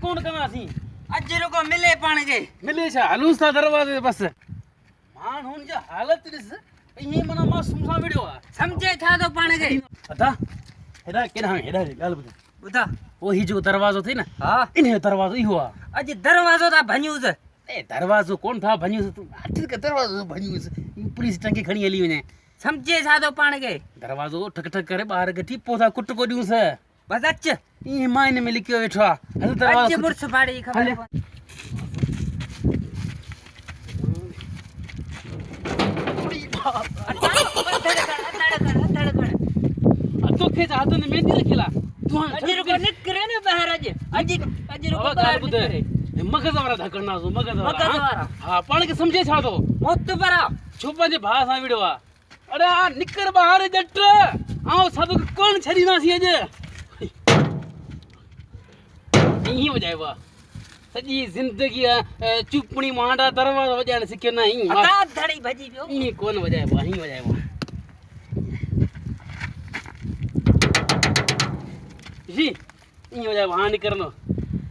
कौन कना सी अजरो को मिले पाण के मिले छा हलूस था दरवाजे बस मान हुन जो हालत दिस ये मना मा सुमसा वीडियो आ समझे था तो पाण के पता हेडा केना हेडा गाल बुधा वो ही जो दरवाजो थी ना हां इन्हे दरवाजो ई हुआ अज दरवाजो था भन्यूस ए दरवाजो कौन था भन्यूस तू आखिर का दरवाजो भन्यूस पुलिस टंके खणी हली वने समझे था तो पाण के दरवाजो ठक ठक करे बाहर गठी पोथा कुट को दियूस बस अच ई मायने में लिखियो वेठो आ हल दरवाजो अज मुर्स फाड़ी खबर तो के हाथ में मेहंदी रखिला तू अजरो को निकरे ने बाहर अज अजरो को बाहर निकरे मगज वाला धकड़ना सो मगज वाला हां पण के समझे छा तो मोत परा छुपा जे भा सा वीडियो आ अरे आ निकर बाहर जट आओ साधु कौन छड़ी ना सी अज नहीं हो जाएगा सजी जिंदगी चुपणी मांडा दरवाजा वजाण सिक्यो नहीं अता धड़ी भजी पियो ई कौन वजाएगा ही वजाएगा जी ई वजाएगा हां निकरनो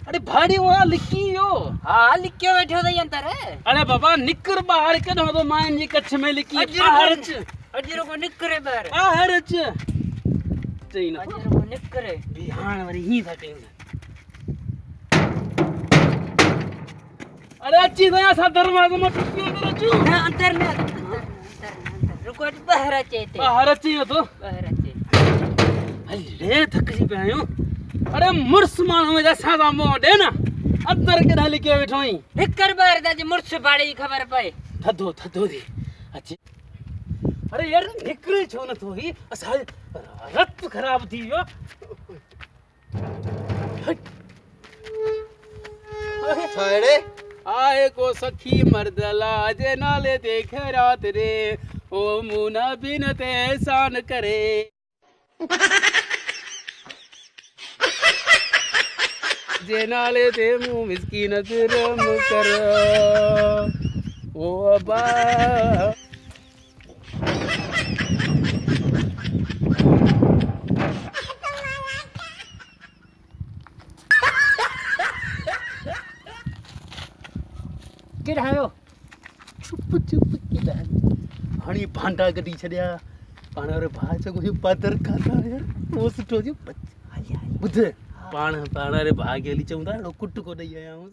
अरे भाड़ी वहां लिखियो हां लिखियो बैठो दई अंदर अरे बाबा निकर बाहर कनो तो मान जी कच्छ में लिखी बाहर अजरो को निकरे बाहर बाहर चईन अजरो को निकरे बिहान वरी ही था कहीं अरे अच्छी दया सा दरवाजा में टुकियो करो चू ना अंदर ने अंदर रुको बाहर अचे ते बाहर अच्छी तो बाहर अचे अरे थक जी पे आयो अरे मुर्स मानो में जैसा दा मो दे ना अंदर के ढाली के बैठो ही निकर बाहर दा जे मुर्स फाड़ी खबर पाए थदो दी अच्छी अरे यार निकरे छो न तो ही असा रत खराब थी यो छाड़े आए को सखी मर्दला जे नाले देखे रात रे ओ मुना बिन ते एहसान करे जे नाले ते मुंह मिस्कीन रम कर ओ अबा किड आयो चुप किदा हणी भांडा गडी छड्या पाण रे भाच को पातर खाता यार वो सुठो जो बुध पाण रे भाग गेली चंदा कुट को दई आया हूं